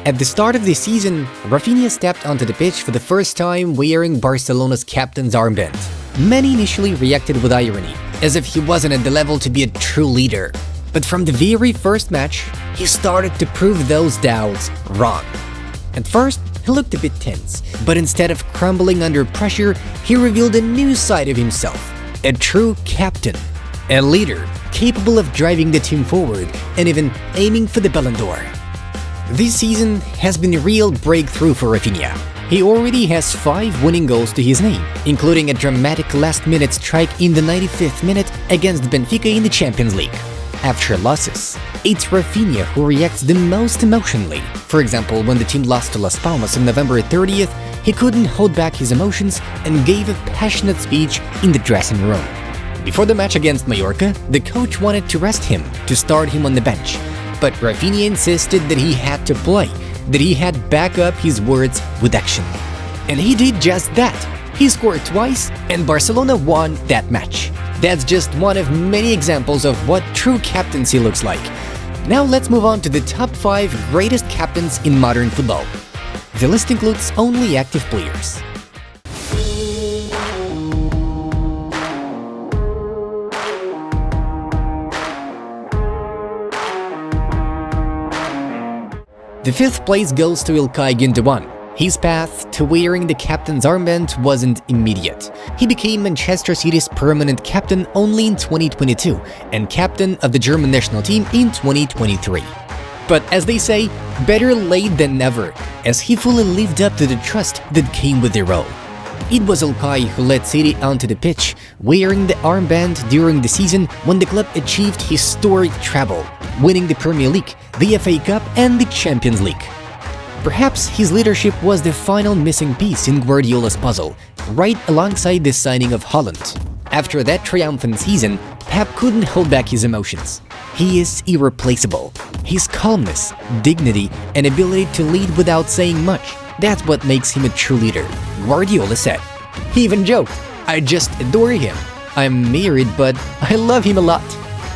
At the start of the season, Rafinha stepped onto the pitch for the first time wearing Barcelona's captain's armband. Many initially reacted with irony, as if he wasn't at the level to be a true leader. But from the very first match, he started to prove those doubts wrong. At first, he looked a bit tense, but instead of crumbling under pressure, he revealed a new side of himself. A true captain. A leader, capable of driving the team forward and even aiming for the Ballon d'Or. This season has been a real breakthrough for Rafinha. He already has 5 winning goals to his name, including a dramatic last-minute strike in the 95th minute against Benfica in the Champions League. After losses, it's Rafinha who reacts the most emotionally. For example, when the team lost to Las Palmas on November 30th, he couldn't hold back his emotions and gave a passionate speech in the dressing room. Before the match against Mallorca, the coach wanted to rest him, to start him on the bench. But Rafinha insisted that he had to play, that he had to back up his words with action. And he did just that. He scored twice, and Barcelona won that match. That's just one of many examples of what true captaincy looks like. Now let's move on to the top 5 greatest captains in modern football. The list includes only active players. The 5th place goes to İlkay Gündoğan. His path to wearing the captain's armband wasn't immediate. He became Manchester City's permanent captain only in 2022 and captain of the German national team in 2023. But as they say, better late than never, as he fully lived up to the trust that came with the role. It was İlkay who led City onto the pitch, wearing the armband during the season when the club achieved historic treble, winning the Premier League, the FA Cup and the Champions League. Perhaps his leadership was the final missing piece in Guardiola's puzzle, right alongside the signing of Haaland. After that triumphant season, Pep couldn't hold back his emotions. He is irreplaceable. His calmness, dignity, and ability to lead without saying much, that's what makes him a true leader, Guardiola said. He even joked, "I just adore him. I'm married, but I love him a lot."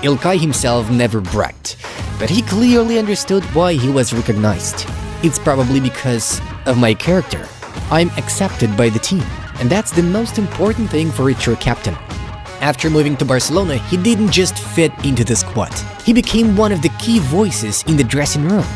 İlkay himself never bragged, but he clearly understood why he was recognized. It's probably because of my character. I'm accepted by the team, and that's the most important thing for a true captain. After moving to Barcelona, he didn't just fit into the squad. He became one of the key voices in the dressing room.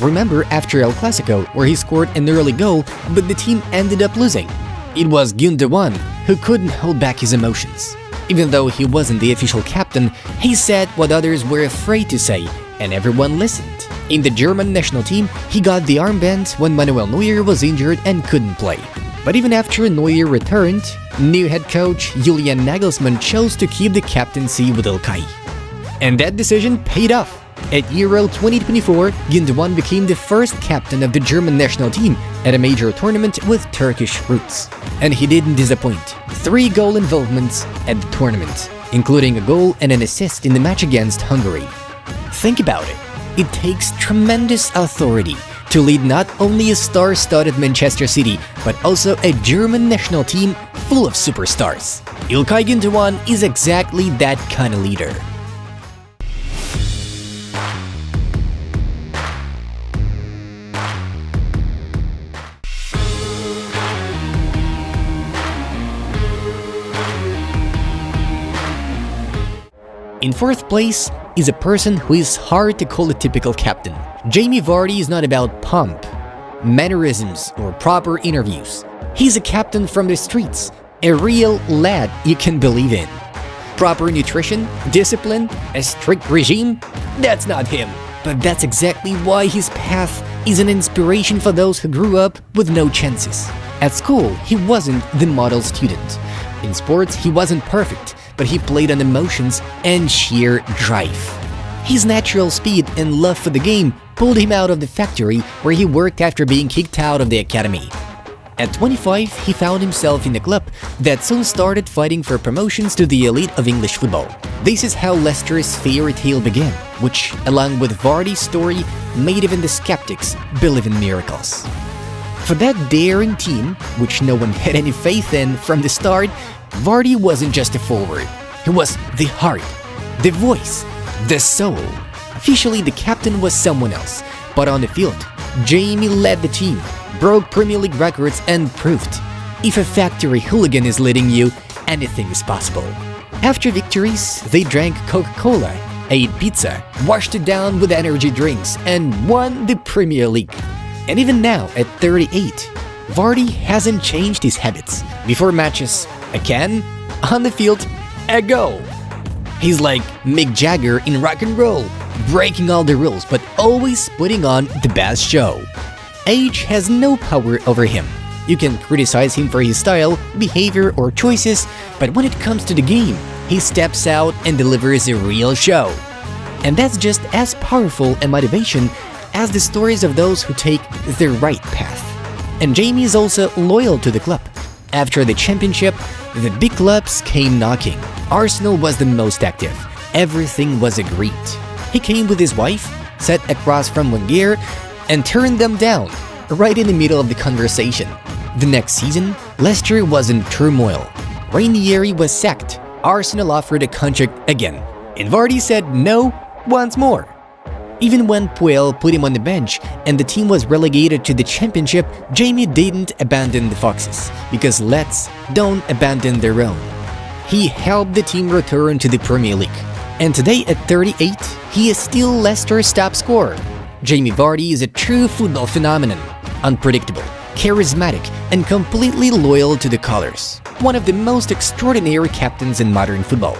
Remember after El Clasico, where he scored an early goal, but the team ended up losing? It was Gündoğan who couldn't hold back his emotions. Even though he wasn't the official captain, he said what others were afraid to say, and everyone listened. In the German national team, he got the armband when Manuel Neuer was injured and couldn't play. But even after Neuer returned, new head coach Julian Nagelsmann chose to keep the captaincy with İlkay. And that decision paid off. At Euro 2024, Gündoğan became the first captain of the German national team at a major tournament with Turkish roots. And he didn't disappoint. 3 goal involvements at the tournament, including a goal and an assist in the match against Hungary. Think about it. It takes tremendous authority to lead not only a star-studded Manchester City, but also a German national team full of superstars. İlkay Gündoğan is exactly that kind of leader. In 4th place is a person who is hard to call a typical captain. Jamie Vardy is not about pomp, mannerisms, or proper interviews. He's a captain from the streets, a real lad you can believe in. Proper nutrition, discipline, a strict regime? That's not him. But that's exactly why his path is an inspiration for those who grew up with no chances. At school, he wasn't the model student. In sports, he wasn't perfect, but he played on emotions and sheer drive. His natural speed and love for the game pulled him out of the factory where he worked after being kicked out of the academy. At 25, he found himself in a club that soon started fighting for promotions to the elite of English football. This is how Leicester's fairy tale began, which, along with Vardy's story, made even the skeptics believe in miracles. For that daring team, which no one had any faith in from the start, Vardy wasn't just a forward. He was the heart, the voice, the soul. Officially, the captain was someone else, but on the field, Jamie led the team, broke Premier League records and proved, if a factory hooligan is leading you, anything is possible. After victories, they drank Coca-Cola, ate pizza, washed it down with energy drinks, and won the Premier League. And even now, at 38, Vardy hasn't changed his habits. Before matches, a can, on the field, a goal. He's like Mick Jagger in rock and roll, breaking all the rules but always putting on the best show. Age has no power over him. You can criticize him for his style, behavior, or choices, but when it comes to the game, he steps out and delivers a real show. And that's just as powerful a motivation as the stories of those who take the right path. And Jamie is also loyal to the club. After the championship, the big clubs came knocking. Arsenal was the most active. Everything was agreed. He came with his wife, sat across from Wenger, and turned them down, right in the middle of the conversation. The next season, Leicester was in turmoil. Ranieri was sacked. Arsenal offered a contract again, and Vardy said no once more. Even when Puel put him on the bench and the team was relegated to the championship, Jamie didn't abandon the Foxes, because Let's don't abandon their own. He helped the team return to the Premier League. And today at 38, he is still Leicester's top scorer. Jamie Vardy is a true football phenomenon, unpredictable, charismatic, and completely loyal to the colours. One of the most extraordinary captains in modern football.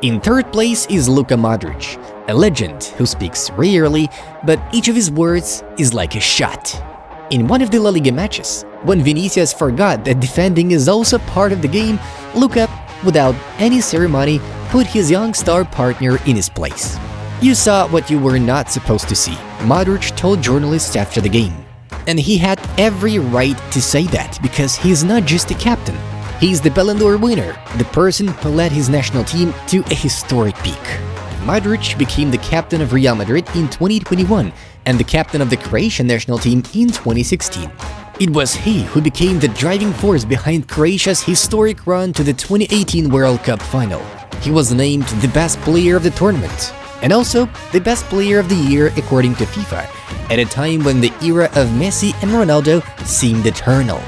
In third place is Luka Modric, a legend who speaks rarely, but each of his words is like a shot. In one of the La Liga matches, when Vinicius forgot that defending is also part of the game, Luka, without any ceremony, put his young star partner in his place. "You saw what you were not supposed to see," Modric told journalists after the game. And he had every right to say that, because he's not just a captain. He's the Ballon d'Or winner, the person who led his national team to a historic peak. Modric became the captain of Real Madrid in 2021 and the captain of the Croatian national team in 2016. It was he who became the driving force behind Croatia's historic run to the 2018 World Cup final. He was named the best player of the tournament, and also the best player of the year according to FIFA, at a time when the era of Messi and Ronaldo seemed eternal.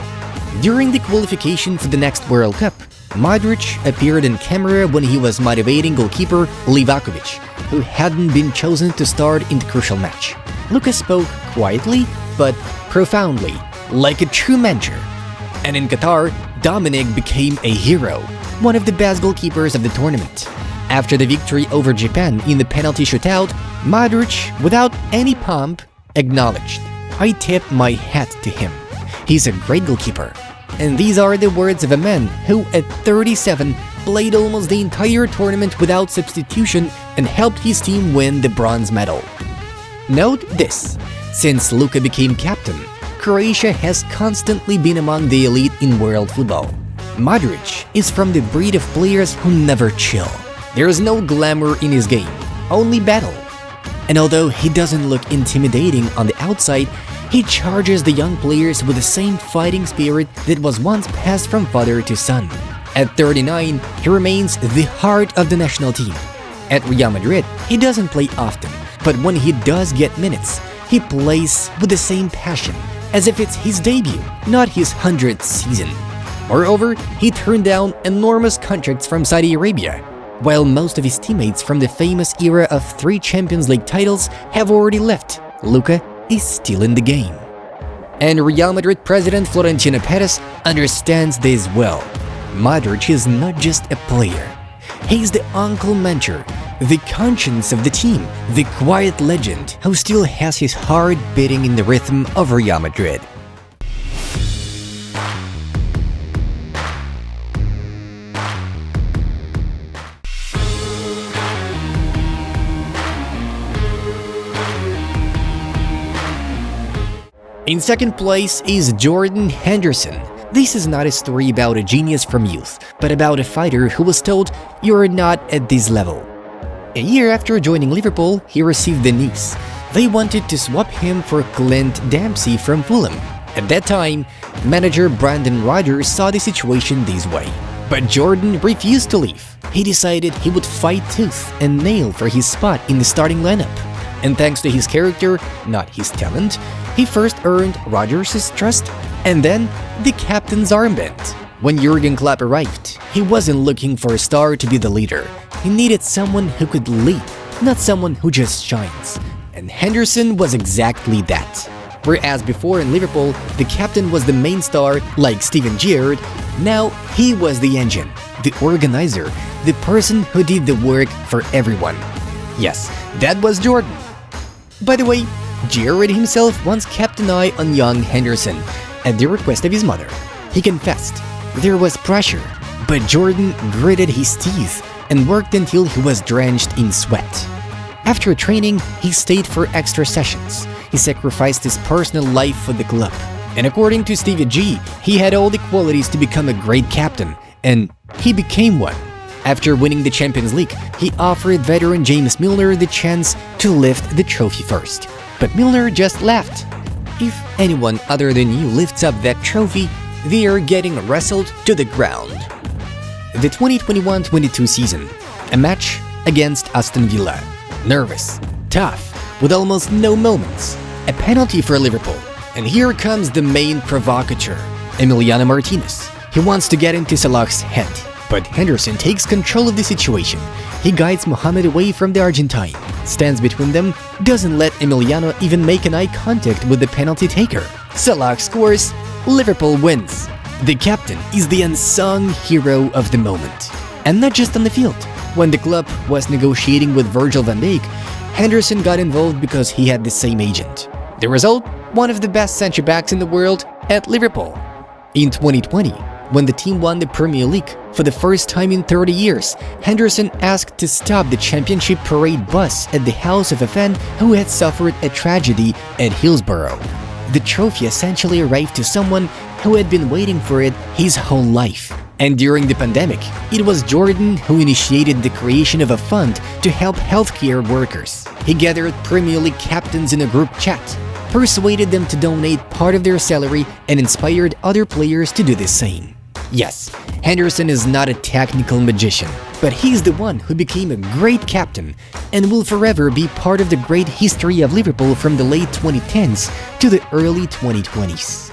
During the qualification for the next World Cup, Modric appeared on camera when he was motivating goalkeeper Livakovic, who hadn't been chosen to start in the crucial match. Luka spoke quietly but profoundly, like a true mentor. And in Qatar, Dominic became a hero, one of the best goalkeepers of the tournament. After the victory over Japan in the penalty shootout, Modric, without any pomp, acknowledged, "I tip my hat to him. He's a great goalkeeper." And these are the words of a man who, at 37, played almost the entire tournament without substitution and helped his team win the bronze medal. Note this: since Luka became captain, Croatia has constantly been among the elite in world football. Modric is from the breed of players who never chill. There is no glamour in his game, only battle. And although he doesn't look intimidating on the outside, he charges the young players with the same fighting spirit that was once passed from father to son. At 39, he remains the heart of the national team. At Real Madrid, he doesn't play often, but when he does get minutes, he plays with the same passion, as if it's his debut, not his 100th season. Moreover, he turned down enormous contracts from Saudi Arabia. While most of his teammates from the famous era of 3 Champions League titles have already left, Luka is still in the game. And Real Madrid president Florentino Perez understands this well. Modric is not just a player. He's the uncle mentor, the conscience of the team, the quiet legend who still has his heart beating in the rhythm of Real Madrid. In second place is Jordan Henderson. This is not a story about a genius from youth, but about a fighter who was told, "You're not at this level." A year after joining Liverpool, he received the news. They wanted to swap him for Clint Dempsey from Fulham. At that time, manager Brandon Rodgers saw the situation this way. But Jordan refused to leave. He decided he would fight tooth and nail for his spot in the starting lineup. And thanks to his character, not his talent, he first earned Rodgers' trust and then the captain's armband. When Jurgen Klopp arrived, he wasn't looking for a star to be the leader. He needed someone who could lead, not someone who just shines. And Henderson was exactly that. Whereas before in Liverpool, the captain was the main star like Steven Gerrard, now he was the engine, the organizer, the person who did the work for everyone. Yes, that was Jordan. By the way, Gerrard himself once kept an eye on young Henderson at the request of his mother. He confessed there was pressure, but Jordan gritted his teeth and worked until he was drenched in sweat. After training, he stayed for extra sessions. He sacrificed his personal life for the club. And according to Stevie G, he had all the qualities to become a great captain, and he became one. After winning the Champions League, he offered veteran James Milner the chance to lift the trophy first. But Milner just left. If anyone other than you lifts up that trophy, they are getting wrestled to the ground. The 2021-22 season, a match against Aston Villa. Nervous, tough, with almost no moments. A penalty for Liverpool. And here comes the main provocateur, Emiliano Martinez. He wants to get into Salah's head, but Henderson takes control of the situation. He guides Mohamed away from the Argentine, stands between them, doesn't let Emiliano even make an eye contact with the penalty taker. Salah scores, Liverpool wins. The captain is the unsung hero of the moment. And not just on the field. When the club was negotiating with Virgil van Dijk, Henderson got involved because he had the same agent. The result? One of the best centre-backs in the world at Liverpool. In 2020, when the team won the Premier League for the first time in 30 years, Henderson asked to stop the championship parade bus at the house of a fan who had suffered a tragedy at Hillsborough. The trophy essentially arrived to someone who had been waiting for it his whole life. And during the pandemic, it was Jordan who initiated the creation of a fund to help healthcare workers. He gathered Premier League captains in a group chat, persuaded them to donate part of their salary, and inspired other players to do the same. Yes, Henderson is not a technical magician, but he's the one who became a great captain and will forever be part of the great history of Liverpool from the late 2010s to the early 2020s.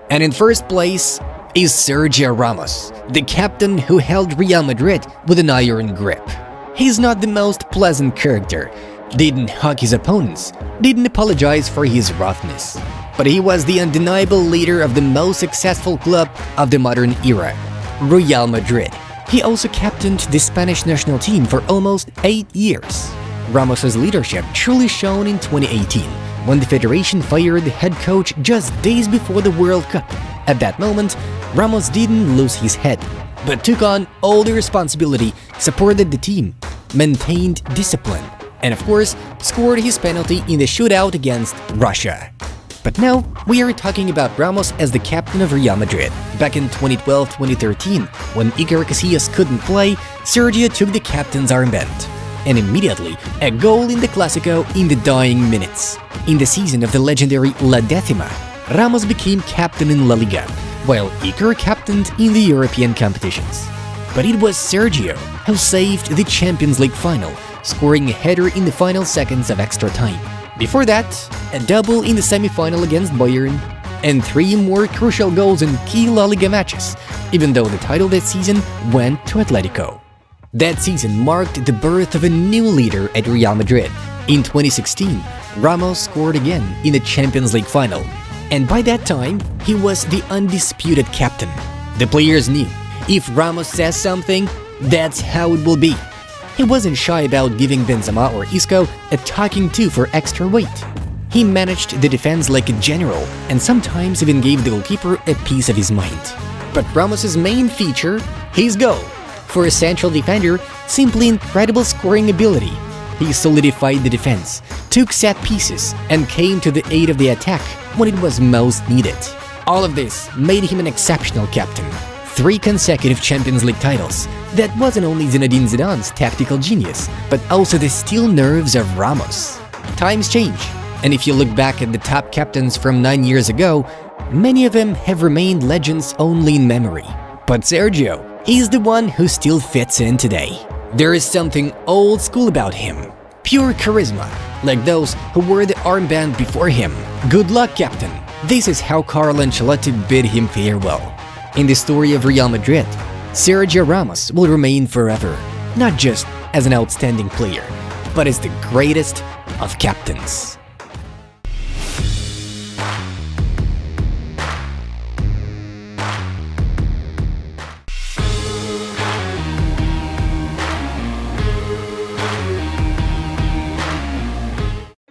And in first place is Sergio Ramos, the captain who held Real Madrid with an iron grip. He's not the most pleasant character, didn't hug his opponents, didn't apologize for his roughness. But he was the undeniable leader of the most successful club of the modern era, Real Madrid. He also captained the Spanish national team for almost 8 years. Ramos's leadership truly shone in 2018, when the Federation fired the head coach just days before the World Cup. At that moment, Ramos didn't lose his head, but took on all the responsibility, supported the team, maintained discipline, and of course, scored his penalty in the shootout against Russia. But now, we are talking about Ramos as the captain of Real Madrid. Back in 2012-2013, when Iker Casillas couldn't play, Sergio took the captain's armband. And immediately, a goal in the Clásico in the dying minutes. In the season of the legendary La Décima, Ramos became captain in La Liga, while Iker captained in the European competitions. But it was Sergio who saved the Champions League final, scoring a header in the final seconds of extra time. Before that, a double in the semi-final against Bayern, and 3 more crucial goals in key La Liga matches, even though the title that season went to Atletico. That season marked the birth of a new leader at Real Madrid. In 2016, Ramos scored again in the Champions League final, and by that time, he was the undisputed captain. The players knew, if Ramos says something, that's how it will be. He wasn't shy about giving Benzema or Isco a talking to for extra weight. He managed the defense like a general, and sometimes even gave the goalkeeper a piece of his mind. But Ramos's main feature, his goal. For a central defender, simply incredible scoring ability. He solidified the defense, took set pieces, and came to the aid of the attack when it was most needed. All of this made him an exceptional captain. 3 consecutive Champions League titles. That wasn't only Zinedine Zidane's tactical genius, but also the steel nerves of Ramos. Times change, and if you look back at the top captains from 9 years ago, many of them have remained legends only in memory. But Sergio, he's the one who still fits in today. There is something old school about him. Pure charisma, like those who wore the armband before him. Good luck, captain. This is how Carlo Ancelotti bid him farewell. In the story of Real Madrid, Sergio Ramos will remain forever, not just as an outstanding player, but as the greatest of captains.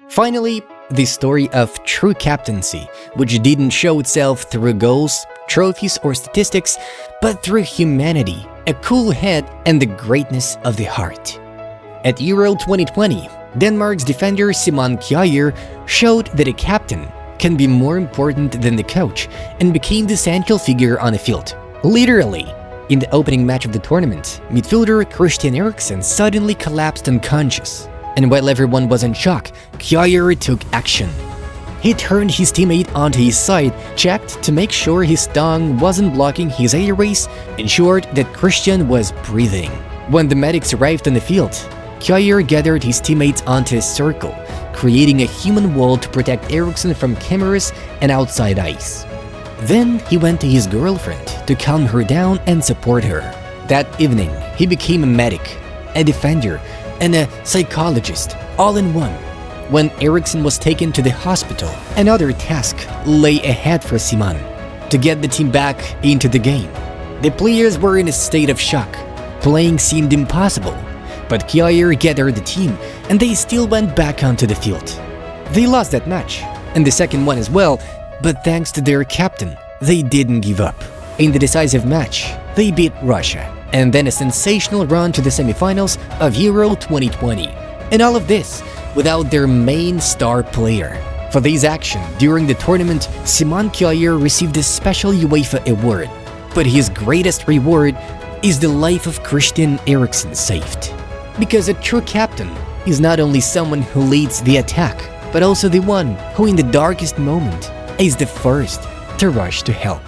Finally, the story of true captaincy, which didn't show itself through goals, trophies, or statistics, but through humanity, a cool head, and the greatness of the heart. At Euro 2020, Denmark's defender Simon Kjaer showed that a captain can be more important than the coach and became the central figure on the field. Literally. In the opening match of the tournament, midfielder Christian Eriksen suddenly collapsed unconscious. And while everyone was in shock, Kjaer took action. He turned his teammate onto his side, checked to make sure his tongue wasn't blocking his airways, ensured that Christian was breathing. When the medics arrived on the field, Kjaer gathered his teammates onto a circle, creating a human wall to protect Eriksen from cameras and outside eyes. Then he went to his girlfriend to calm her down and support her. That evening, he became a medic, a defender, and a psychologist, all in one. When Eriksen was taken to the hospital, another task lay ahead for Simon: to get the team back into the game. The players were in a state of shock. Playing seemed impossible, but Kjaer gathered the team and they still went back onto the field. They lost that match, and the second one as well, but thanks to their captain, they didn't give up. In the decisive match, they beat Russia, and then a sensational run to the semifinals of Euro 2020. And all of this without their main star player. For this action during the tournament, Simon Kjaer received a special UEFA award. But his greatest reward is the life of Christian Eriksen saved. Because a true captain is not only someone who leads the attack, but also the one who in the darkest moment is the first to rush to help.